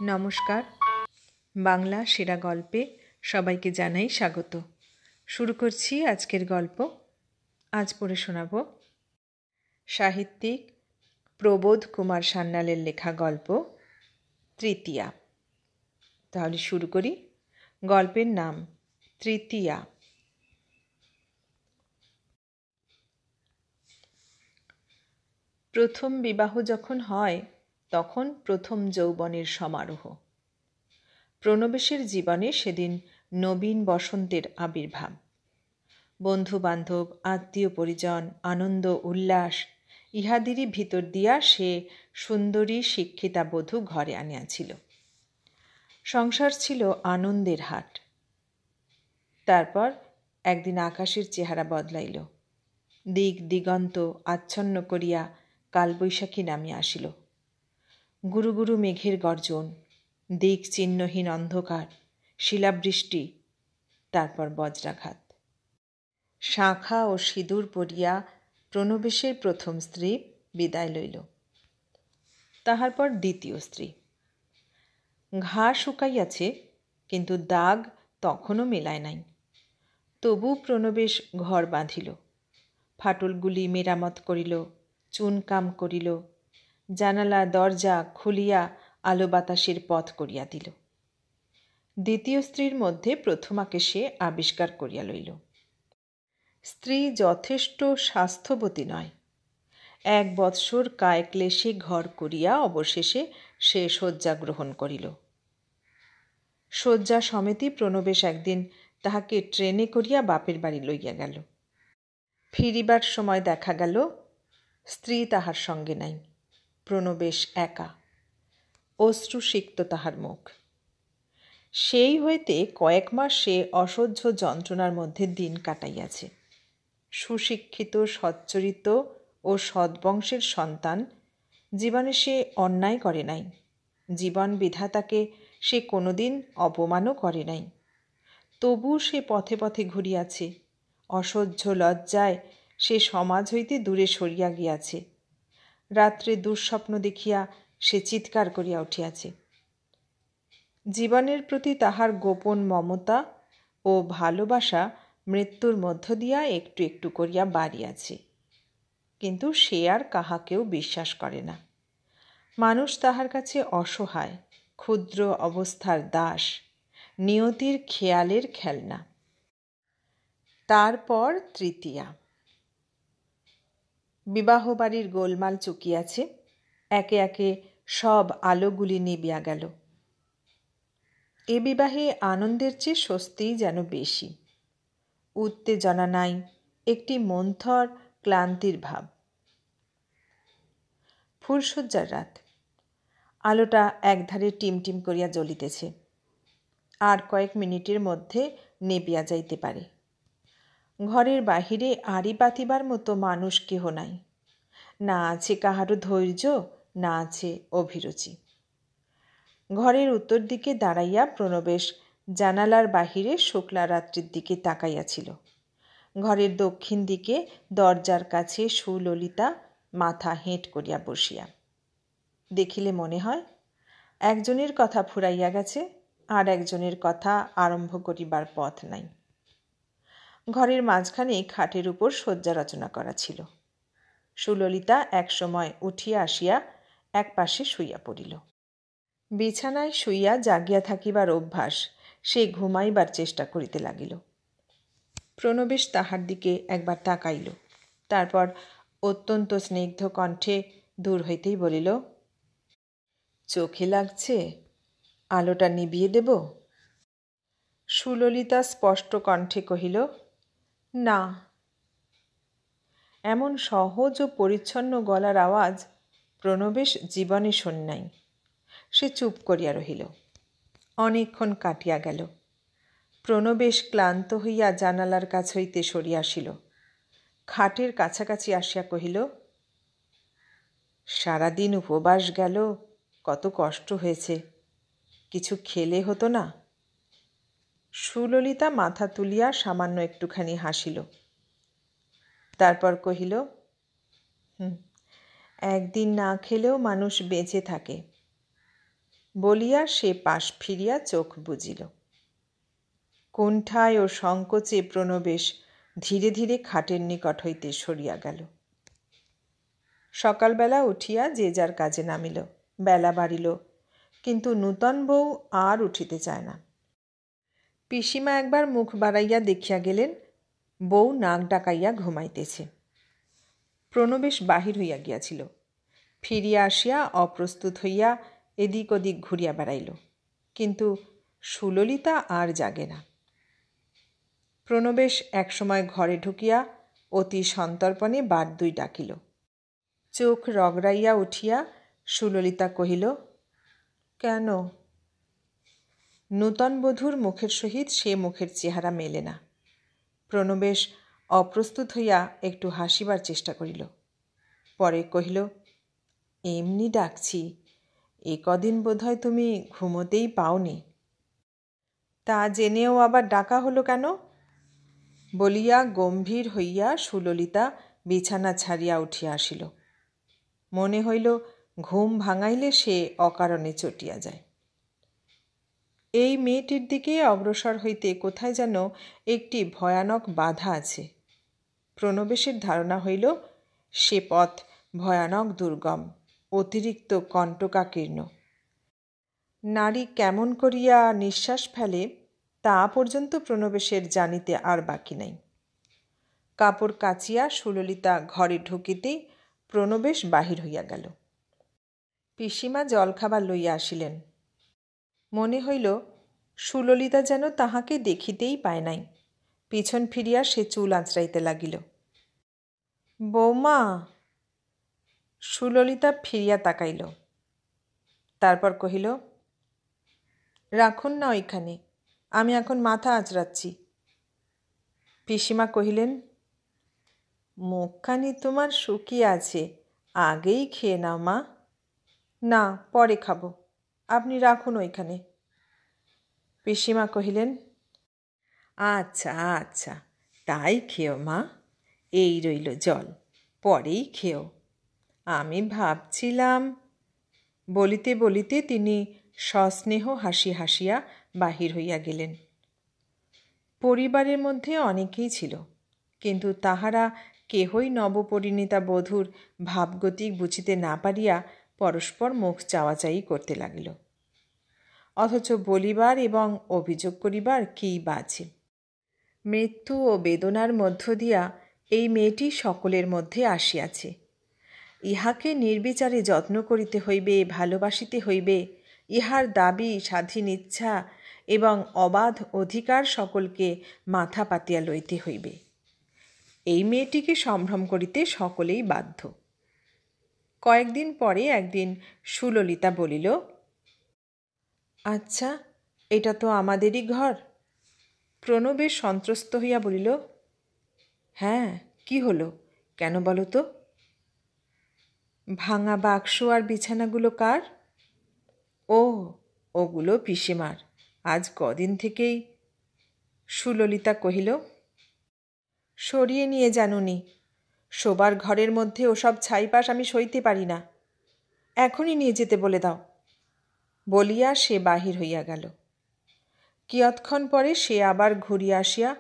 নমস্কার। বাংলা সেরা গল্পে সবাইকে জানাই স্বাগত। শুরু করছি আজকের গল্প। আজ পড়ে শোনাব সাহিত্যিক প্রবোধ কুমার সান্যালের লেখা গল্প তৃতীয়া। তাহলে শুরু করি। গল্পের নাম তৃতীয়া। প্রথম বিবাহ যখন হয় তখন প্রথম যৌবনের সমারোহ। প্রণবেশের জীবনে সেদিন নবীন বসন্তের আবির্ভাব। বন্ধু বান্ধব, আত্মীয় পরিজন, আনন্দ উল্লাস ইহাদেরই ভিতর দিয়া সে সুন্দরী শিক্ষিতা বধূ ঘরে আনিয়াছিল। সংসার ছিল আনন্দের হাট। তারপর একদিন আকাশের চেহারা বদলাইল। দিক দিগন্ত আচ্ছন্ন করিয়া কালবৈশাখী নামিয়া আসিল। গুরু গুরু মেঘের গর্জন, দিক চিহ্নহীন অন্ধকার, শিলাবৃষ্টি, তারপর বজ্রাঘাত। শাঁখা ও সিঁদুর পরিয়া প্রণবেশের প্রথম স্ত্রী বিদায় লইল। তাহার পর দ্বিতীয় স্ত্রী। ঘা শুকাইয়াছে, কিন্তু দাগ তখনও মেলায় নাই। তবু প্রণবেশ ঘর বাঁধিল, ফাটলগুলি মেরামত করিল, চুনকাম করিল, জানালা দরজা খুলিয়া আলো বাতাসের পথ করিয়া দিল। দ্বিতীয় স্ত্রীর মধ্যে প্রথমাকে সে আবিষ্কার করিয়া লইল। স্ত্রী যথেষ্ট স্বাস্থ্যবতী নয়। 1 বৎসর কায়ক্লেশে ঘর করিয়া অবশেষে সে শয্যা গ্রহণ করিল। শয্যা সমেতই প্রণবেশ একদিন তাহাকে ট্রেনে করিয়া বাপের বাড়ি লইয়া গেল। ফিরিবার সময় দেখা গেল স্ত্রী তাহার সঙ্গে নাই, প্রণবেশ একা। অশ্রুসিক্ত তাহার মুখ। সেই হইতে কয়েক মাস সে অসহ্য যন্ত্রণার মধ্যে দিন কাটাইয়াছে। সুশিক্ষিত, সচ্চরিত ও সদ্বংশের সন্তান, জীবনে সে অন্যায় করে নাই। জীবন বিধাতাকে সে কোনোদিন অপমানও করে নাই। তবু সে পথে পথে ঘুরিয়াছে। অসহ্য লজ্জায় সে সমাজ হইতে দূরে সরিয়া গিয়াছে। রাত্রে দুঃস্বপ্ন দেখিয়া সে চিৎকার করিয়া উঠিয়াছে। জীবনের প্রতি তাহার গোপন মমতা ও ভালোবাসা মৃত্যুর মধ্য দিয়া একটু একটু করিয়া বাড়িয়াছে। কিন্তু সে আর কাহাকেও বিশ্বাস করে না। মানুষ তাহার কাছে অসহায়, ক্ষুদ্র অবস্থার দাস, নিয়তির খেয়ালের খেলনা। তারপর তৃতীয়া। বিবাহ বাড়ির গোলমাল চুকিয়াছে। একে একে সব আলোগুলি নিবিয়া গেল। এ বিবাহে আনন্দের চেয়ে স্বস্তিই যেন বেশি। উত্তেজনা নাই, একটি মন্থর ক্লান্তির ভাব। ফুলশয্যার রাত। আলোটা একধারে টিমটিম করিয়া জ্বলিতেছে। আর কয়েক মিনিটের মধ্যে নেবিয়া যাইতে পারে। ঘরের বাহিরে আড়ি পাতিবার মতো মানুষ কেহ নাই। না আছে কাহারও ধৈর্য, না আছে অভিরুচি। ঘরের উত্তর দিকে দাঁড়াইয়া প্রণবেশ জানালার বাহিরে শুক্লা রাত্রির দিকে তাকাইয়াছিল। ঘরের দক্ষিণ দিকে দরজার কাছে সুললিতা মাথা হেঁট করিয়া বসিয়া। দেখিলে মনে হয় একজনের কথা ফুরাইয়া গেছে, আর একজনের কথা আরম্ভ করিবার পথ নাই। ঘরের মাঝখানে খাটের উপর শয্যা রচনা করা ছিল। সুললিতা একসময় উঠিয়া আসিয়া এক পাশে শুইয়া পড়িল। বিছানায় শুইয়া জাগিয়া থাকিবার অভ্যাস, সে ঘুমাইবার চেষ্টা করিতে লাগিল। প্রণবেশ তাহার দিকে একবার তাকাইল। তারপর অত্যন্ত স্নিগ্ধ কণ্ঠে দূর হইতেই বলিল, চোখে লাগছে? আলোটা নিভিয়ে দেব? সুললিতা স্পষ্ট কণ্ঠে কহিল, না। এমন সহজ ও পরিচ্ছন্ন গলার আওয়াজ প্রণবেশ জীবনে শোনে নাই। সে চুপ করিয়া রহিল। অনেকক্ষণ কাটিয়া গেল। প্রণবেশ ক্লান্ত হইয়া জানালার কাছ হইতে সরিয়া আসিল। খাটের কাছাকাছি আসিয়া কহিল, সারাদিন উপবাস গেল, কত কষ্ট হয়েছে। কিছু খেলে হতো না? সুললিতা মাথা তুলিয়া সামান্য একটুখানি হাসিল। তারপর কহিল, একদিন না খেলেও মানুষ বেঁচে থাকে। বলিয়া সে পাশ ফিরিয়া চোখ বুজিল। কুণ্ঠায় ও সংকোচে প্রণবেশ ধীরে ধীরে খাটের নিকট হইতে সরিয়া গেল। সকালবেলা উঠিয়া যে যার কাজে নামিল। বেলা বাড়িল, কিন্তু নূতন বউ আর উঠিতে চায় না। পিসিমা একবার মুখ বাড়াইয়া দেখিয়া গেলেন বউ নাক ডাকাইয়া ঘুমাইতেছে। প্রণবেশ বাহির হইয়া গিয়াছিল। ফিরিয়া আসিয়া অপ্রস্তুত হইয়া এদিক ওদিক ঘুরিয়া বেড়াইল, কিন্তু সুললিতা আর জাগে না। প্রণবেশ একসময় ঘরে ঢুকিয়া অতি সন্তর্পণে বার দুই ডাকিল। চোখ রগড়াইয়া উঠিয়া সুললিতা কহিল, কেন? নূতন বধূর মুখের সহিত সে মুখের চেহারা মেলে না। প্রণবেশ অপ্রস্তুত হইয়া একটু হাসিবার চেষ্টা করিল। পরে কহিল, এমনি ডাকছি, এ কদিন বোধহয় তুমি ঘুমোতেই পাওনি। তা জেনেও আবার ডাকা হলো কেন? বলিয়া গম্ভীর হইয়া সুললিতা বিছানা ছাড়িয়া উঠিয়া আসিল। মনে হইল ঘুম ভাঙাইলে সে অকারণে চটিয়া যায়। এই মেয়েটির দিকে অগ্রসর হইতে কোথায় যেন একটি ভয়ানক বাধা আছে। প্রণবেশের ধারণা হইল সে পথ ভয়ানক দুর্গম, অতিরিক্ত কণ্টকাকীর্ণ। নারী কেমন করিয়া নিঃশ্বাস ফেলে তা পর্যন্ত প্রণবেশের জানিতে আর বাকি নাই। কাপড় কাচিয়া সুললিতা ঘরে ঢুকিতেই প্রণবেশ বাহির হইয়া গেল। পিসিমা জলখাবার লইয়া আসিলেন। মনে হইল সুললিতা যেন তাহাকে দেখিতেই পায় নাই। পিছন ফিরিয়া সে চুল আঁচড়াইতে লাগিল। বৌমা! সুললিতা ফিরিয়া তাকাইল, তারপর কহিল, রাখুন না ওইখানে, আমি এখন মাথা আঁচড়াচ্ছি। পিসিমা কহিলেন, মুখখানি তোমার শুকিয়ে আছে, আগেই খেয়ে নাও মা। না, পরে খাবো, আপনি রাখুন ওইখানে। পিসিমা কহিলেন, আচ্ছা আচ্ছা, তাই খেও মা, এই রইল জল, পরেই খেও। আমি ভাবছিলাম। বলিতে বলিতে তিনি সস্নেহ হাসি হাসিয়া বাহির হইয়া গেলেন। পরিবারের মধ্যে অনেকেই ছিল, কিন্তু তাহারা কেহই নবপরিণীতা বধূর ভাবগতিক বুঝিতে না পারিয়া পরস্পর মুখ চাওয়াচাই করতে লাগিল। অথচ বলিবার এবং অভিযোগ করিবার কী বা আছে? মৃত্যু ও বেদনার মধ্য দিয়া এই মেয়েটি সকলের মধ্যে আসিয়াছে। ইহাকে নির্বিচারে যত্ন করিতে হইবে, ভালোবাসিতে হইবে, ইহার দাবি, স্বাধীন ইচ্ছা এবং অবাধ অধিকার সকলকে মাথা পাতিয়া লইতে হইবে। এই মেয়েটিকে সম্ভ্রম করিতে সকলেই বাধ্য। কয়েকদিন পরে একদিন সুললিতা বলিল, আচ্ছা, এটা তো আমাদেরই ঘর। প্রণবেশ সন্ত্রস্ত হইয়া বলিল, হ্যাঁ, কি হলো, কেন বলো তো? ভাঙা বাক্স আর বিছানাগুলো কার? ও, ওগুলো পিসিমার, আজ কদিন থেকেই। সুললিতা কহিল, সরিয়ে নিয়ে জানুনি, শোবার ঘরের মধ্যে ওসব ছাইপাশ আমি সইতে পারি না, এখনই নিয়ে যেতে বলে দাও। বলিয়া সে বাহির হইয়া গেল। কিয়ৎক্ষণ পরে সে আবার ঘুরিয়া আসিয়া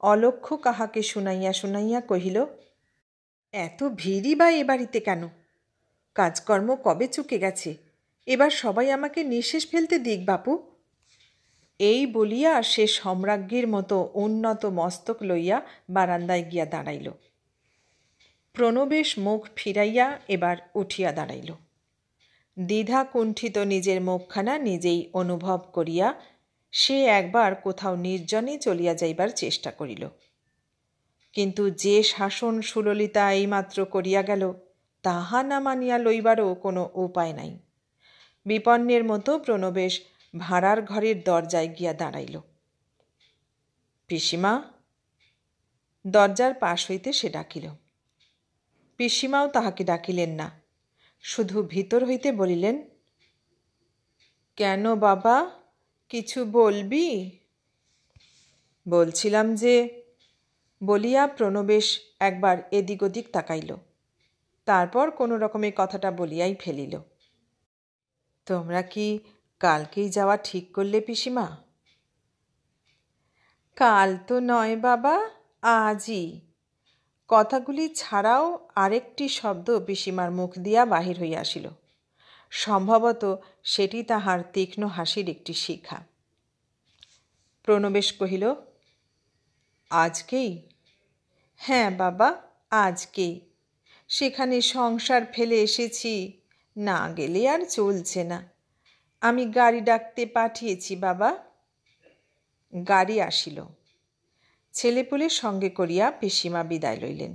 অলক্ষ্য কাহাকে শুনাইয়া শুনাইয়া কহিল, এত ভিড়ই বা এ বাড়িতে কেন? কাজকর্ম কবে চুকে গেছে, এবার সবাই আমাকে নিঃশেষ ফেলতে দিক বাপু। এই বলিয়া সে সম্রাজ্ঞীর মতো উন্নত মস্তক লইয়া বারান্দায় গিয়া দাঁড়াইল। প্রণবেশ মুখ ফিরাইয়া এবার উঠিয়া দাঁড়াইল। দ্বিধা কুণ্ঠিত নিজের মুখখানা নিজেই অনুভব করিয়া সে একবার কোথাও নির্জনে চলিয়া যাইবার চেষ্টা করিল। কিন্তু যে শাসন সুললিতা এইমাত্র করিয়া গেল, তাহা না মানিয়া লইবারও কোনো উপায় নাই। বিপন্নের মতো প্রণবেশ ভাঁড়ার ঘরের দরজায় গিয়া দাঁড়াইল। পিসিমা! দরজার পাশ হইতে সে ডাকিল। পিসিমাও তাহাকে ডাকিলেন না, শুধু ভিতর হইতে বলিলেন, কেন বাবা, কিছু বলবি? বলছিলাম যে, বলিয়া প্রণবেশ একবার এদিক ওদিক তাকাইল, তারপর কোনো রকমে কথাটা বলিয়াই ফেলিল, তোমরা কি কালকেই যাওয়া ঠিক করলে পিসিমা? কাল তো নয় বাবা, আজই। কথাগুলি ছাড়াও আরেকটি শব্দ পিসিমার মুখ দিয়া বাহির হইয়া আসিল। সম্ভবত সেটি তাহার তীক্ষ্ণ হাসির একটি শিখা। প্রণবেশ কহিল, আজকেই? হ্যাঁ বাবা, আজকেই। সেখানে সংসার ফেলে এসেছি, না গেলে আর চলছে না। আমি গাড়ি ডাকতে পাঠিয়েছি বাবা। গাড়ি আসিল। ছেলেপুলের সঙ্গে করিয়া পিসিমা বিদায় লইলেন।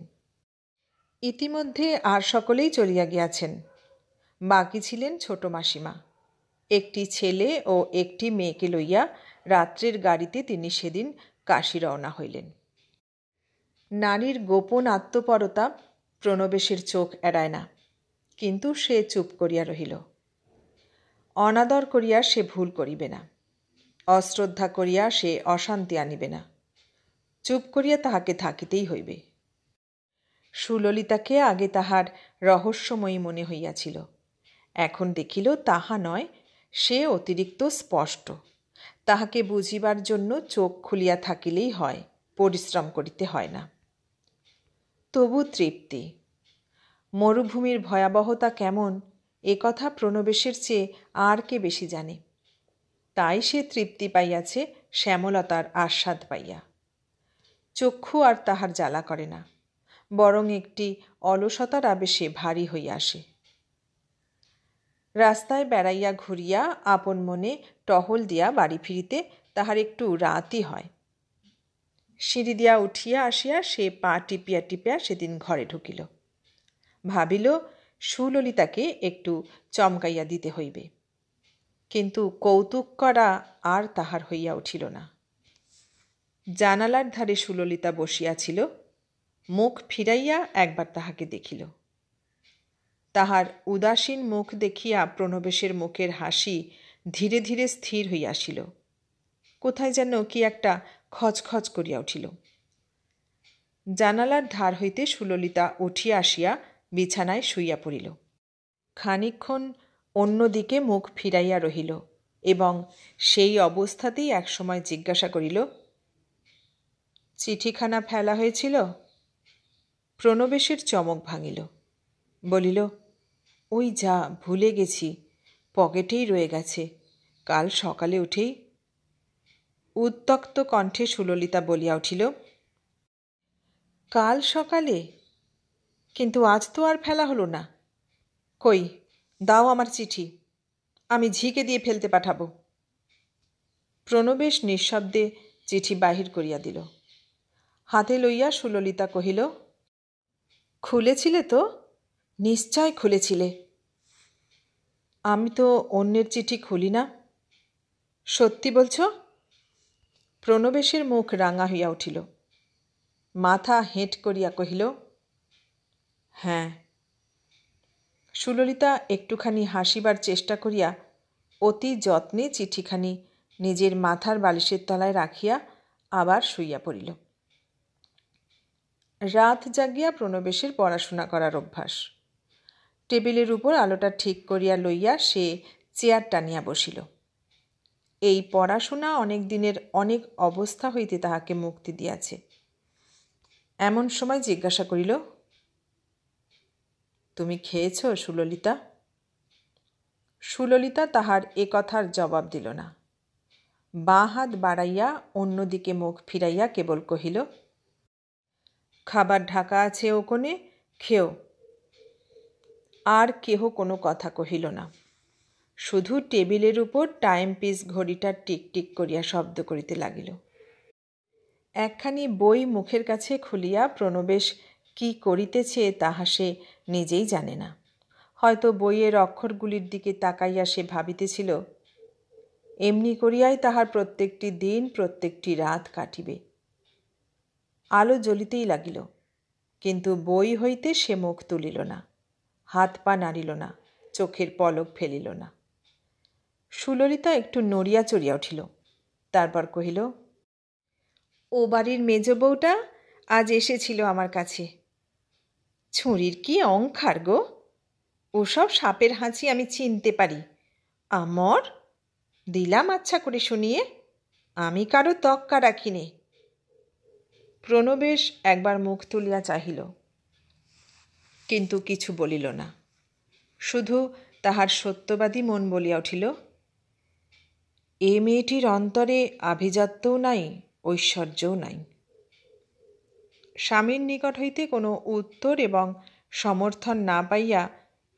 ইতিমধ্যে আর সকলেই চলিয়া গিয়াছেন। বাকি ছিলেন ছোট মাসিমা। একটি ছেলে ও একটি মেয়েকে লইয়া রাত্রের গাড়িতে তিনি সেদিন কাশী রওনা হইলেন। নারীর গোপন আত্মপরতা প্রণবেশের চোখ এড়ায় না, কিন্তু সে চুপ করিয়া রহিল। অনাদর করিয়া সে ভুল করিবে না, অশ্রদ্ধা করিয়া সে অশান্তি আনিবে না। চুপ করিয়া তাহাকে থাকিতেই হইবে। সুললিতাকে আগে তাহার রহস্যময়ী মনে হইয়াছিল, এখন দেখিল তাহা নয়, সে অতিরিক্ত স্পষ্ট। তাহাকে বুঝিবার জন্য চোখ খুলিয়া থাকিলেই হয়, পরিশ্রম করিতে হয় না। তবু তৃপ্তি। মরুভূমির ভয়াবহতা কেমন এ কথা প্রণবেশের চেয়ে আর কে বেশি জানে। তাই সে তৃপ্তি পাইয়াছে শ্যামলতার আস্বাদ পাইয়া। চক্ষু আর তাহার জ্বালা করে না, বরং একটি অলসতার আবেশে ভারী হইয়া আসে। রাস্তায় বেড়াইয়া ঘুরিয়া আপন মনে টহল দিয়া বাড়ি ফিরিতে তাহার একটু রাতই হয়। সিঁড়ি দিয়া উঠিয়া আসিয়া সে পা টিপিয়া টিপিয়া সেদিন ঘরে ঢুকিল। ভাবিল সুললিতাকে একটু চমকাইয়া দিতে হইবে, কিন্তু কৌতুক করা আর তাহার হইয়া উঠিল না। জানালার ধারে সুললিতা বসিয়াছিল, মুখ ফিরাইয়া একবার তাহাকে দেখিল। তাহার উদাসীন মুখ দেখিয়া প্রণবেশের মুখের হাসি ধীরে ধীরে স্থির হইয়া আসিল। কোথায় যেন কি একটা খচখচ করিয়া উঠিল। জানালার ধার হইতে সুললিতা উঠিয়া আসিয়া বিছানায় শুইয়া পড়িল। খানিকক্ষণ অন্যদিকে মুখ ফিরাইয়া রহিল এবং সেই অবস্থাতেই একসময় জিজ্ঞাসা করিল, চিঠিখানা ফেলা হয়েছিল? প্রণবেশের চমক ভাঙিল। বলিল, ওই যা, ভুলে গেছি, পকেটেই রয়ে গেছে, কাল সকালে উঠেই। উত্তক্ত কণ্ঠে সুললিতা বলিয়া উঠিল, কাল সকালে? কিন্তু আজ তো আর ফেলা হলো না। কই, দাও আমার চিঠি, আমি ঝিকে দিয়ে ফেলতে পাঠাবো। প্রণবেশ নিঃশব্দে চিঠি বাহির করিয়া দিল। হাতে লইয়া সুললিতা কহিল, খুলেছিলে তো? নিশ্চয় খুলেছিলে। আমি তো অন্যের চিঠি খুলি না। সত্যি বলছ? প্রণবেশের মুখ রাঙা হইয়া উঠিল। মাথা হেঁট করিয়া কহিল, হ্যাঁ। সুললিতা একটুখানি হাসিবার চেষ্টা করিয়া অতি যত্নে চিঠিখানি নিজের মাথার বালিশের তলায় রাখিয়া আবার শুইয়া পড়িল। রাত জাগিয়া প্রণবেশের পড়াশোনা করার অভ্যাস। টেবিলের উপর আলোটা ঠিক করিয়া লইয়া সে চেয়ার টানিয়া বসিল। এই পড়াশোনা অনেক দিনের অনেক অবস্থা হইতে তাহাকে মুক্তি দিয়াছে। এমন সময় জিজ্ঞাসা করিল, তুমি খেয়েছ সুললিতা? সুললিতা তাহার এ কথার জবাব দিল না। বাঁ হাত বাড়াইয়া অন্যদিকে মুখ ফিরাইয়া কেবল কহিল, খাবার ঢাকা আছে ও কোণে, খেও। আর কেহ কোনো কথা কহিল না। শুধু টেবিলের উপর টাইম পিস ঘড়িটা টিকটিক করিয়া শব্দ করিতে লাগিল। একখানি বই মুখের কাছে খুলিয়া প্রণবেশ কি করিতেছে তাহা সে নিজেই জানে না। হয়তো বইয়ের অক্ষরগুলির দিকে তাকাইয়া সে ভাবিতেছিল, এমনি করিয়াই তাহার প্রত্যেকটি দিন প্রত্যেকটি রাত কাটিবে। আলো জ্বলিতেই লাগিল, কিন্তু বই হইতে সে মুখ তুলিল না, হাত পা নাড়িল না, চোখের পলক ফেলিল না। সুললিতা একটু নড়িয়া চড়িয়া উঠিল। তারপর কহিল, ও বাড়ির মেজ বউটা আজ এসেছিল আমার কাছে। ছুরির কি অঙ্কার গো! ওসব সাপের হাঁচি আমি চিনতে পারি। আমর দিলাম আচ্ছা করে শুনিয়ে, আমি কারো তক্কা রাখিনি। প্রণবেশ একবার মুখ তুলিয়া চাহিল, কিন্তু কিছু বলিল না। শুধু তাহার সত্যবাদী মন বলিয়া উঠিল, এ মেয়েটির অন্তরে আভিজাত্যও নাই, ঐশ্বর্যও নাই। স্বামীর নিকট হইতে কোনো উত্তর এবং সমর্থন না পাইয়া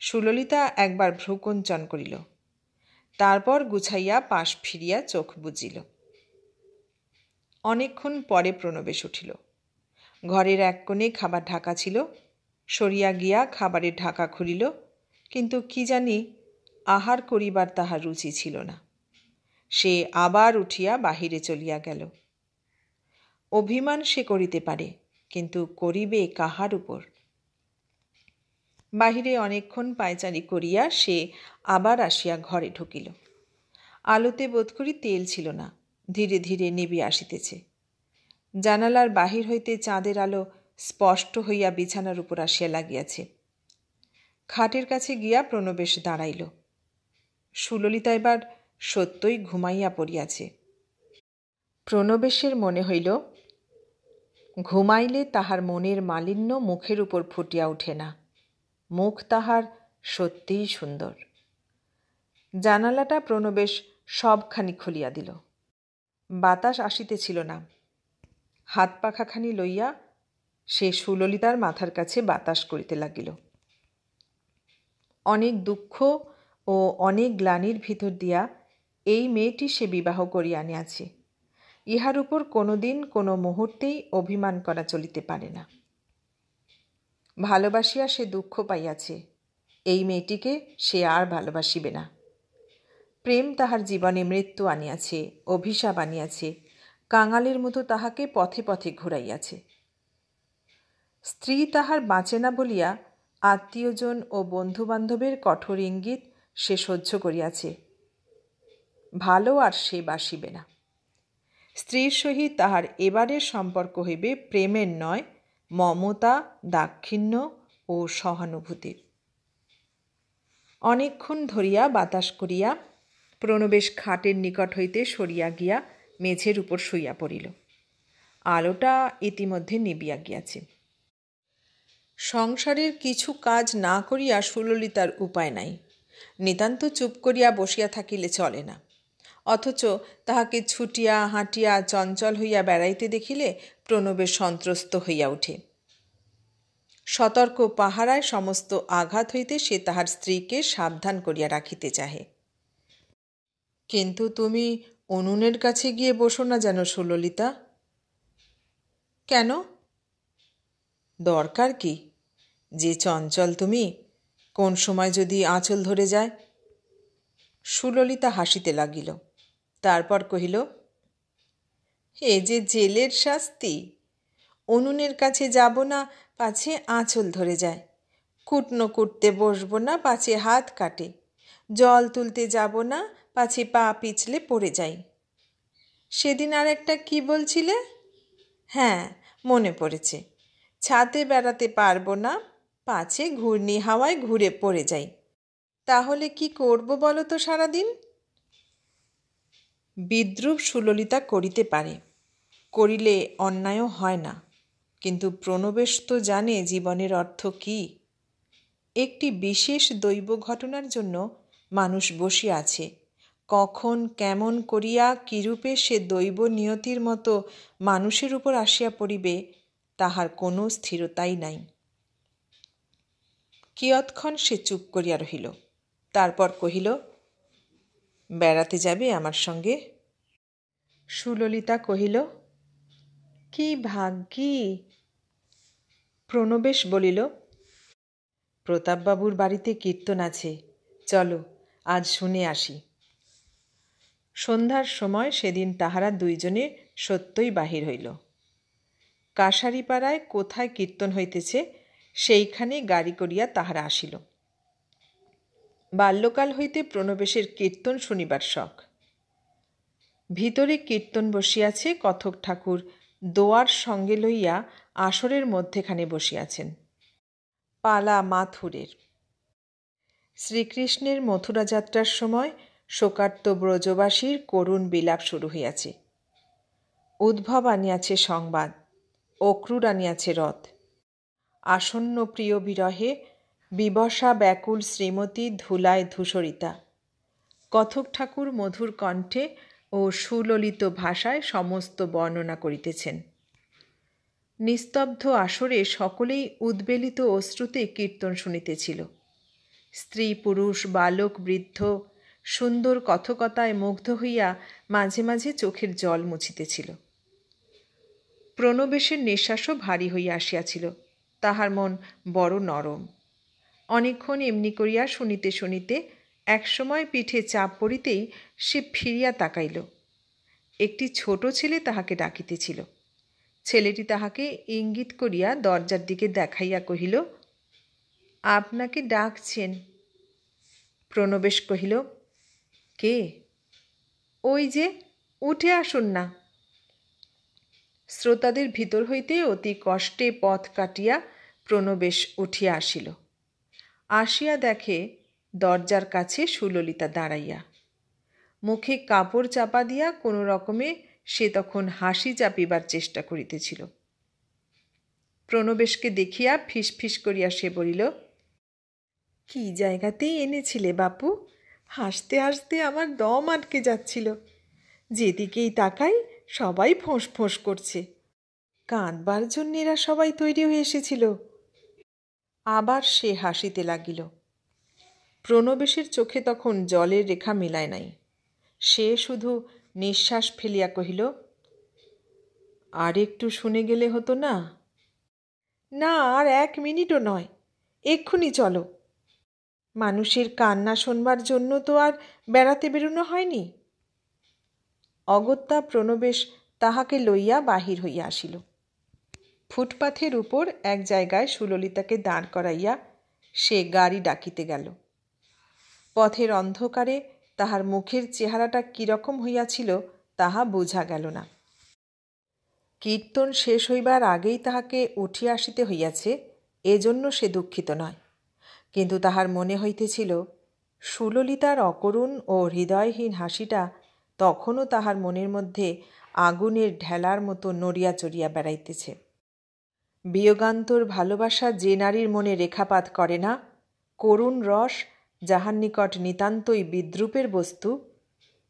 সুললিতা একবার ভ্রূকুঞ্চন করিল, তারপর গুছাইয়া পাশ ফিরিয়া চোখ বুজিল। অনেকক্ষণ পরে প্রণবেশ উঠিল। ঘরের এক কোণে খাবার ঢাকা ছিল, সরিয়া গিয়া খাবারের ঢাকা খুলিল, কিন্তু কি জানি আহার করিবার তাহার রুচি ছিল না। সে আবার উঠিয়া বাহিরে চলিয়া গেল। অভিমান সে করিতে পারে, কিন্তু করিবে কাহার উপর? বাহিরে অনেকক্ষণ পায়চারি করিয়া সে আবার আসিয়া ঘরে ঢুকিল। আলোতে বোধ করি তেল ছিল না, ধীরে ধীরে নিবিয়া আসিতেছে। জানালার বাহির হইতে চাঁদের আলো স্পষ্ট হইয়া বিছানার উপর আসিয়া লাগিয়াছে। খাটের কাছে গিয়া প্রণবেশ দাঁড়াইল। সুললিতা এবার সত্যই ঘুমাইয়া পড়িয়াছে। প্রণবেশের মনে হইল, ঘুমাইলে তাহার মনের মালিন্য মুখের উপর ফুটিয়া ওঠে না। মুখ তাহার সত্যিই সুন্দর। জানালাটা প্রণবেশ সবখানি খুলিয়া দিল। বাতাস আসিতেছিল না। হাত পাখাখানি লইয়া সে সুললিতার মাথার কাছে বাতাস করিতে লাগিল। অনেক দুঃখ ও অনেক গ্লানির ভিতর দিয়া এই মেয়েটি সে বিবাহ করিয়া আনিয়াছে। ইহার উপর কোনো দিন কোনো মুহূর্তেই অভিমান করা চলিতে পারে না। ভালোবাসিয়া সে দুঃখ পাইয়াছে, এই মেয়েটিকে সে আর ভালোবাসিবে না। প্রেম তাহার জীবনে মৃত্যু আনিয়াছে, অভিশাপ আনিয়াছে, কাঙালের মতো তাহাকে পথে পথে ঘুরাইয়াছে। স্ত্রী তাহার বাঁচে না বলিয়া আত্মীয়জন ও বন্ধুবান্ধবের কঠোর ইঙ্গিত সে সহ্য করিয়াছে। ভালো আর সে বাসিবে না। স্ত্রীর সহিত তাহার এবারের সম্পর্ক হইবে প্রেমের নয়, মমতা, দাক্ষিণ্য ও সহানুভূতির। অনেকক্ষণ ধরিয়া বাতাস করিয়া প্রণবেশ খাটের নিকট হইতে সরিয়া গিয়া মেঝের উপর শুইয়া পড়িল। আলোটা ইতিমধ্যে নিবিয়া গিয়াছে। সংসারের কিছু কাজ না করিয়া সুললিতার উপায় নাই। নিতান্ত চুপ করিয়া বসিয়া থাকিলে চলে না। অথচ তাহাকে ছুটিয়া হাঁটিয়া চঞ্চল হইয়া বেড়াইতে দেখিলে প্রণবেশ সন্ত্রস্ত হইয়া ওঠে। সতর্ক পাহারায় সমস্ত আঘাত হইতে সে তাহার স্ত্রীকে সাবধান করিয়া রাখিতে চাহে। কিন্তু তুমি উনুনের কাছে গিয়ে বসো না যেন সুললিতা। কেন? দরকার কি? যে চঞ্চল তুমি, কোন সময় যদি আঁচল ধরে যায়। সুললিতা হাসিতে লাগিল, তারপর কহিল, এ যে জেলের শাস্তি। উনুনের কাছে যাব না পাছে আঁচল ধরে যায়, কুটনো কুটতে বসবো না পাছে হাত কাটে, জল তুলতে যাব না পাছে পা পিছলে পড়ে যাই। সেদিন আর একটা কি বলছিলে? হ্যাঁ, মনে পড়েছে, ছাদে বেড়াতে পারবো না পাছে ঘূর্ণি হাওয়ায় ঘুরে পড়ে যাই। তাহলে কি করব বলো তো সারাদিন? বিদ্রূপ সুললিতা করিতে পারে, করিলে অন্যায়ও হয় না, কিন্তু প্রণবেশ তো জানে জীবনের অর্থ কি। একটি বিশেষ দৈব ঘটনার জন্য মানুষ বসিয়া আছে। কখন কেমন করিয়া কিরূপে সে দৈব নিয়তির মতো মানুষের উপর আসিয়া পড়িবে তাহার কোনো স্থিরতাই নাই। কিয়ৎক্ষণ সে চুপ করিয়া রহিল, তারপর কহিল, বেড়াতে যাবে আমার সঙ্গে? সুললিতা কহিল, কি ভাগ্যি। প্রণবেশ বলিল, প্রতাপবাবুর বাড়িতে কীর্তন আছে, চলো আজ শুনে আসি। সন্ধ্যার সময় সেদিন তাহারা দুইজনে সত্যই বাহির হইল। কাশারিপাড়ায় কোথায় কীর্তন হইতেছে সেইখানে গাড়ি করিয়া তাহারা আসিল। বাল্যকাল হইতে প্রণবেশের কীর্তন শুনিবার শখ। ভিতরে কীর্তন বসিয়াছে, কথক ঠাকুর দোয়ার সঙ্গে লইয়া আসরের মধ্যেখানে বসিয়াছেন। পালা মাথুরের। শ্রীকৃষ্ণের মথুরা যাত্রার সময় শোকার্ত ব্রজবাসীর করুণ বিলাপ শুরু হইয়াছে। উদ্ভব আনিয়াছে সংবাদ, অক্রূর আনিয়াছে রথ। আসন্ন প্রিয় বিরহে বিবশা ব্যাকুল শ্রীমতী ধুলায় ধূসরিতা। কথক ঠাকুর মধুর কণ্ঠে ও সুললিত ভাষায় সমস্ত বর্ণনা করিতেছেন। নিস্তব্ধ আসরে সকলেই উদ্বেলিত অশ্রুতে কীর্তন শুনিতেছিল। স্ত্রী পুরুষ বালক বৃদ্ধ সুন্দর কথকতায় মুগ্ধ হইয়া মাঝে মাঝে চোখের জল মুছিতেছিল। প্রণবেশের নিঃশ্বাসও ভারী হইয়া আসিয়াছিল। তাহার মন বড় নরম। অনেকক্ষণ এমনি করিয়া শুনিতে শুনিতে একসময় পিঠে চাপ পড়িতেই সে ফিরিয়া তাকাইল। একটি ছোট ছেলে তাহাকে ডাকিতেছিল। ছেলেটি তাহাকে ইঙ্গিত করিয়া দরজার দিকে দেখাইয়া কহিল, আপনাকে ডাকছেন। প্রণবেশ কহিল, কে? ওই যে, উঠে আসুন না। শ্রোতাদের ভিতর হইতে অতি কষ্টে পথ কাটিয়া প্রণবেশ উঠিয়া আসিল। আসিয়া দেখে দরজার কাছে সুললিতা দাঁড়াইয়া। মুখে কাপড় চাপা দিয়া কোনো রকমে সে তখন হাসি চাপিবার চেষ্টা করিতেছিল। প্রণবেশকে দেখিয়া ফিসফিস করিয়া সে বলিল, কি জায়গাতেই এনেছিলে বাপু? হাসতে হাসতে আমার দম আটকে যাচ্ছিল। যেদিকেই তাকাই সবাই ফোঁস ফোঁস করছে। কাঁদবার জন্য এরা সবাই তৈরি হয়ে এসেছিল। আবার সে হাসিতে লাগিল। প্রণবেশের চোখে তখন জলের রেখা মিলায় নাই। সে শুধু নিঃশ্বাস ফেলিয়া কহিল, আর একটু শুনে গেলে হতো না? না, আর 1 মিনিটও নয়, এক্ষুনি চলো। মানুষের কান্না শোনবার জন্য তো আর বেড়াতে বেরোনো হয়নি। অগত্যা প্রণবেশ তাহাকে লইয়া বাহির হইয়া আসিল। ফুটপাথের উপর এক জায়গায় সুললিতাকে দাঁড় করাইয়া সে গাড়ি ডাকিতে গেল। পথের অন্ধকারে তাহার মুখের চেহারাটা কিরকম হইয়াছিল তাহা বোঝা গেল না। কীর্তন শেষ হইবার আগেই তাহাকে উঠিয়া আসিতে হইয়াছে, এজন্য সে দুঃখিত নয়। কিন্তু তাহার মনে হইতেছিল সুললিতার অকরুণ ও হৃদয়হীন হাসিটা তখনও তাহার মনের মধ্যে আগুনের ঢেলার মতো নড়িয়া চড়িয়া বেড়াইতেছে। বিয়োগান্তর ভালোবাসা যে নারীর মনে রেখাপাত করে না, করুণ রস যাহার নিকট নিতান্তই বিদ্রূপের বস্তু,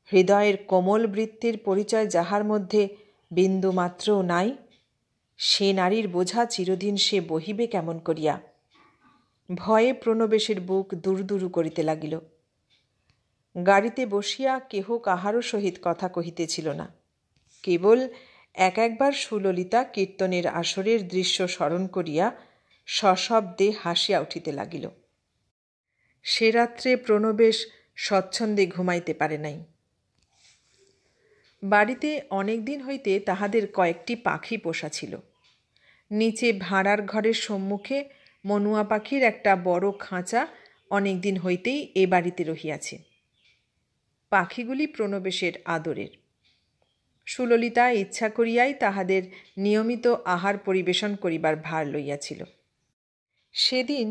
হৃদয়ের কোমল বৃত্তির পরিচয় যাহার মধ্যে বিন্দুমাত্রও নাই, সে নারীর বোঝা চিরদিন সে বহিবে কেমন করিয়া? ভয়ে প্রণবেশের বুক দুরুদুরু করিতে লাগিল। গাড়িতে বসিয়া কেহ কাহারও সহিত কথা কহিতেছিল না। কেবল একবার সুললিতা কীর্তনের আসরের দৃশ্য স্মরণ করিয়া সশব্দে হাসিয়া উঠিতে লাগিল। সে রাত্রে প্রণবেশ স্বচ্ছন্দে ঘুমাইতে পারে নাই। বাড়িতে অনেক দিন হইতে তাহাদের কয়েকটি পাখি পোষা ছিল। নিচে ভাঁড়ার ঘরের সম্মুখে মনুয়া পাখির একটা বড় খাঁচা অনেক দিন হইতেই এ বাড়িতে রহিয়াছে। পাখিগুলি প্রণবেশের আদরের। সুললিতা ইচ্ছা করিয়াই তাহাদের নিয়মিত আহার পরিবেশন করিবার ভার লইয়াছিল। সেদিন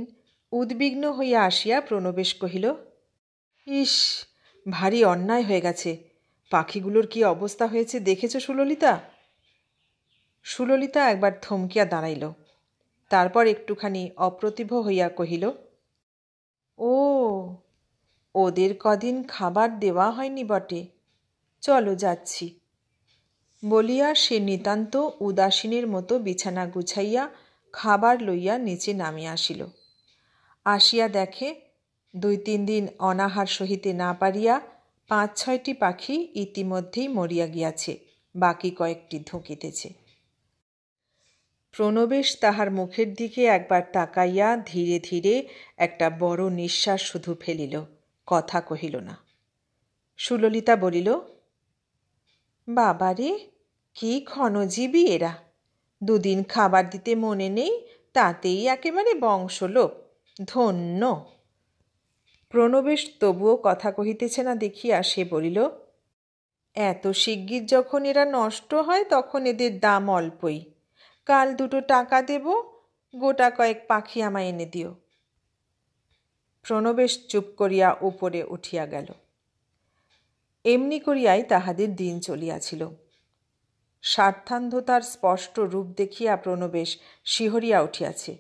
উদ্বিগ্ন হইয়া আসিয়া প্রণবেশ কহিল, ইস, ভারী অন্যায় হয়ে গেছে। পাখিগুলোর কি অবস্থা হয়েছে দেখেছ সুললিতা? সুললিতা একবার থমকিয়া দাঁড়াইল। তারপর একটুখানি অপ্রতিভ হইয়া কহিল, ও, ওদের কদিন খাবার দেওয়া হয়নি বটে, চলো যাচ্ছি। বলিয়া সে নিতান্ত উদাসীনের মতো বিছানা গুছাইয়া খাবার লইয়া নিচে নামিয়া আসিল। আসিয়া দেখে 2-3 দিন অনাহার সহিতে না পারিয়া 5-6টি পাখি ইতিমধ্যেই মরিয়া গিয়াছে, বাকি কয়েকটি ধুঁকিতেছে। প্রণবেশ তাহার মুখের দিকে একবার তাকাইয়া ধীরে ধীরে একটা বড় নিঃশ্বাস শুধু ফেলিল, কথা কহিল না। সুললিতা বলিল, বাবারে, কি ক্ষণজীবী এরা! 2 দিন খাবার দিতে মনে নেই, তাতেই একেবারে বংশলোপ। ধন্য। প্রণবেশ তবুও কথা কহিতেছে না দেখিয়া সে বলিল, এত শিগগির যখন এরা নষ্ট হয় তখন এদের দাম অল্পই। কাল 2 টাকা দেব, গোটা কয়েক পাখি আমায় এনে দিও। প্রণবেশ চুপ করিয়া উপরে উঠিয়া গেল। এমনি করিয়াই তাহাদের দিন চলিয়াছিল। স্বার্থান্ধতার স্পষ্ট রূপ দেখিয়া প্রণবেশ শিহরিয়া উঠিয়াছে।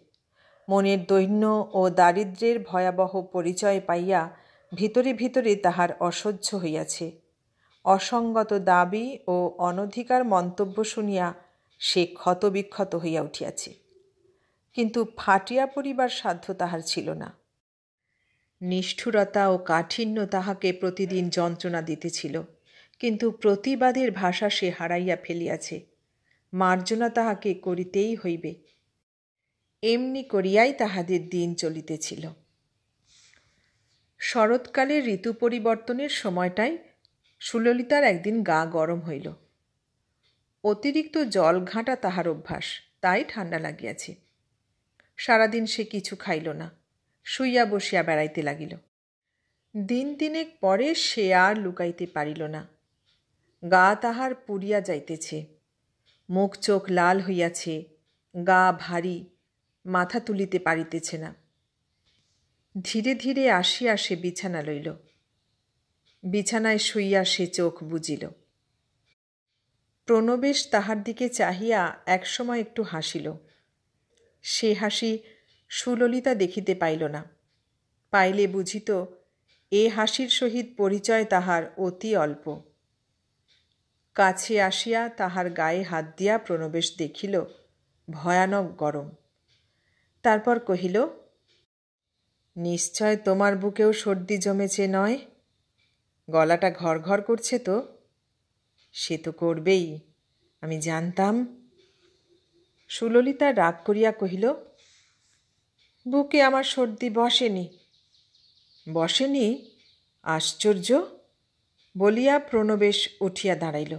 মনের দৈন্য ও দারিদ্র্যের ভয়াবহ পরিচয় পাইয়া ভিতরে ভিতরে তাহার অসহ্য হইয়াছে। অসঙ্গত দাবি ও অনধিকার মন্তব্য শুনিয়া সে ক্ষতবিক্ষত হইয়া উঠিয়াছে, কিন্তু ফাটিয়া পড়িবার সাধ্য তাহার ছিল না। নিষ্ঠুরতা ও কাঠিন্য তাহাকে প্রতিদিন যন্ত্রণা দিতেছিল, কিন্তু প্রতিবাদের ভাষা সে হারাইয়া ফেলিয়াছে। মার্জনা তাহাকে করিতেই হইবে। এমনি করিয়াই তাহাদের দিন চলিতেছিল। শরৎকালের ঋতু পরিবর্তনের সময়টায় সুললিতার একদিন গা গরম হইল। অতিরিক্ত জল ঘাঁটা তাহার অভ্যাস, তাই ঠান্ডা লাগিয়াছে। সারাদিন সে কিছু খাইল না, শুইয়া বসিয়া বেড়াইতে লাগিল। দিন দিনেক পরে সে আর লুকাইতে পারিল না। গা তাহার পুড়িয়া যাইতেছে, মুখ চোখ লাল হইয়াছে, গা ভারী, মাথা তুলিতে পারিতেছে না। ধীরে ধীরে আসিয়া সে বিছানা লইল। বিছানায় শুইয়া সে চোখ বুজিল। প্রণবেশ তাহার দিকে চাহিয়া একসময় একটু হাসিল। সে হাসি সুললিতা দেখিতে পাইল না। পাইলে বুঝিত এ হাসির সহিত পরিচয় তাহার অতি অল্প। কাছে আসিয়া তাহার গায়ে হাত দিয়া প্রণবেশ দেখিল ভয়ানক গরম। তারপর কহিল, নিশ্চয় তোমার বুকেও সর্দি জমেছে নয়? গলাটা ঘর ঘর করছে তো? সে তো করবেই, আমি জানতাম। সুললিতা রাগ করিয়া কহিল, বুকে আমার সর্দি বসেনি। বসেনি? আশ্চর্য! বলিয়া প্রণবেশ উঠিয়া দাঁড়াইল।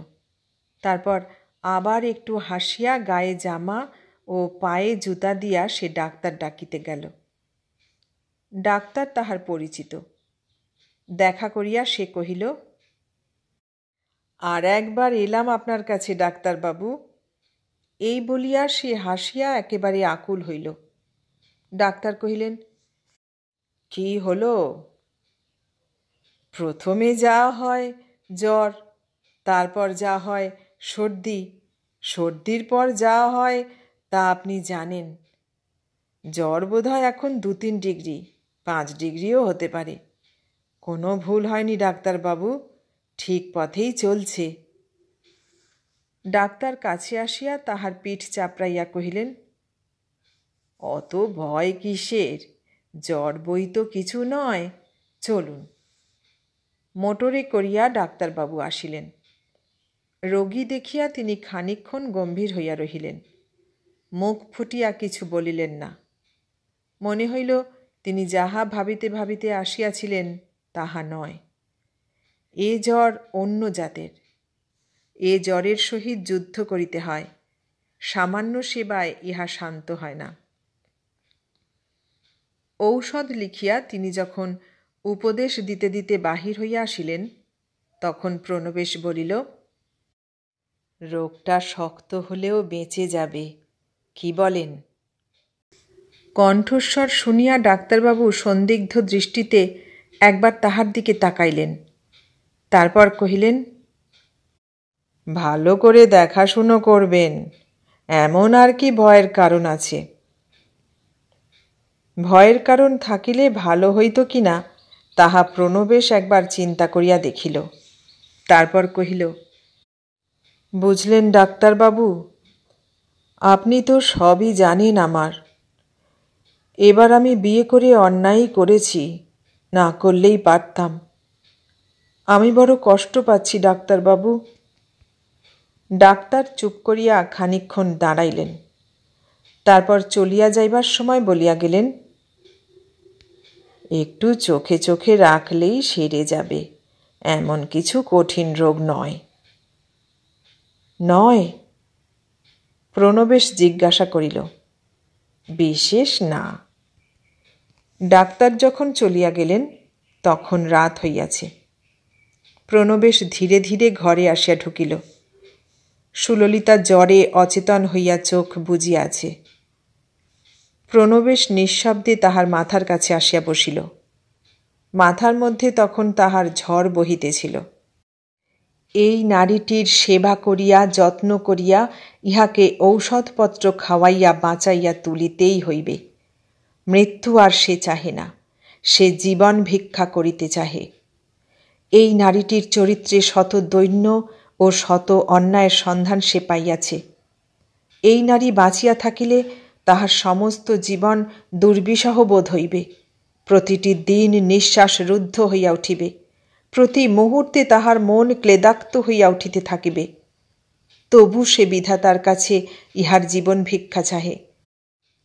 তারপর আবার একটু হাসিয়া গায়ে জামা ও পায়ে জুতা দিয়া সে ডাক্তার ডাকিতে গেল। ডাক্তার তাহার পরিচিত। দেখা করিয়া সে কহিল, আর একবার এলাম আপনার কাছে ডাক্তারবাবু। এই বলিয়া সে হাসিয়া একেবারে আকুল হইল। ডাক্তার কহিলেন, কি হলো? প্রথমে যা হয় জ্বর, তারপর যা হয় সর্দি, সর্দির পর যা হয় তা আপনি জানেন। জ্বর বোধহয় এখন 2-3 ডিগ্রি, 5 ডিগ্রিও হতে পারে। কোনো ভুল হয়নি ডাক্তারবাবু, ঠিক পথেই চলছে। ডাক্তার কাছে আসিয়া তাহার পিঠ চাপড়াইয়া কহিলেন, অত ভয় কিসের? জ্বর বই তো কিছু নয়, চলুন। মোটরে করিয়া ডাক্তারবাবু আসিলেন। রোগী দেখিয়া তিনি খানিকক্ষণ গম্ভীর হইয়া রহিলেন। মুখ ফুটিয়া কিছু বলিলেন না। মনে হইল তিনি যাহা ভাবিতে ভাবিতে আসিয়াছিলেন তাহা নয়। এ জ্বর অন্য জাতের। এ জ্বরের সহিত যুদ্ধ করিতে হয়। সামান্য সেবায় ইহা শান্ত হয় না। ঔষধ লিখিয়া তিনি যখন উপদেশ দিতে দিতে বাহির হইয়া আসিলেন, তখন প্রণবেশ বলিল, রোগটা শক্ত হলেও বেঁচে যাবে, কি বলেন? কণ্ঠস্বর শুনিয়া ডাক্তারবাবু সন্দিগ্ধ দৃষ্টিতে একবার তাহার দিকে তাকাইলেন। তারপর কহিলেন, ভালো করে দেখাশুনো করবেন, এমন আর কি ভয়ের কারণ আছে? ভয়ের কারণ থাকিলে ভালো হইত কিনা তাহা প্রণবেশ একবার চিন্তা করিয়া দেখিল। তারপর কহিল, বুঝলেন ডাক্তারবাবু, আপনি তো সবই জানেন আমার। এবার আমি বিয়ে করে অন্যায়ই করেছি, না করলেই পারতাম। আমি বড় কষ্ট পাচ্ছি ডাক্তারবাবু। ডাক্তার চুপ করিয়া খানিকক্ষণ দাঁড়াইলেন। তারপর চলিয়া যাইবার সময় বলিয়া গেলেন, একটু চোখে চোখে রাখলেই সেরে যাবে, এমন কিছু কঠিন রোগ নয়। নয়? প্রণবেশ জিজ্ঞাসা করিল। বিশেষ না। ডাক্তার যখন চলিয়া গেলেন তখন রাত হইয়াছে। প্রণবেশ ধীরে ধীরে ঘরে আসিয়া ঢুকিল। সুললিতা জ্বরে অচেতন হইয়া চোখ বুজিয়া আছে। প্রণবেশ নিঃশব্দে তাহার মাথার কাছে আসিয়া বসিল। মাথার মধ্যে তখন তাহার ঝড় বহিতেছিল। এই নারীটির সেবা করিয়া যত্ন করিয়া ইহাকে ঔষধপত্র খাওয়াইয়া বাঁচাইয়া তুলিতেই হইবে। মৃত্যু আর সে চাহে না, সে জীবন ভিক্ষা করিতে চাহে। এই নারীটির চরিত্রে শত দৈন্য ও শত অন্যায়ের সন্ধান সে পাইয়াছে। এই নারী বাঁচিয়া থাকিলে তাহার সমস্ত জীবন দুর্বিষহ বোধ হইবে। প্রতিটি দিন নিঃশ্বাস রুদ্ধ হইয়া উঠিবে, প্রতি মুহূর্তে তাহার মন ক্লেদাক্ত হইয়া উঠিতে থাকিবে। তবু সে বিধাতার কাছে ইহার জীবন ভিক্ষা চাহে।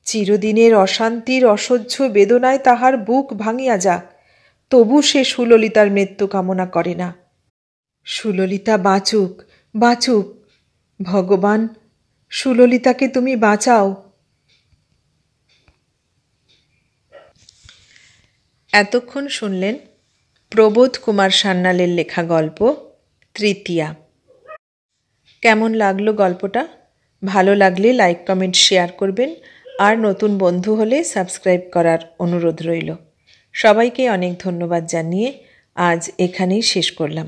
চিরদিনের অশান্তির অসহ্য বেদনায় তাহার বুক ভাঙিয়া যাক, তবু সে সুললিতার মৃত্যু কামনা করে না। সুললিতা বাঁচুক, বাঁচুক। ভগবান, সুললিতাকে তুমি বাঁচাও। এতক্ষণ শুনলেন প্রবোধ কুমার সান্যালের লেখা গল্প তৃতীয়া। কেমন লাগলো গল্পটা? ভালো লাগলে লাইক, কমেন্ট, শেয়ার করবেন। আর নতুন বন্ধু হলে সাবস্ক্রাইব করার অনুরোধ রইল। সবাইকে অনেক ধন্যবাদ জানিয়ে আজ এখানেই শেষ করলাম।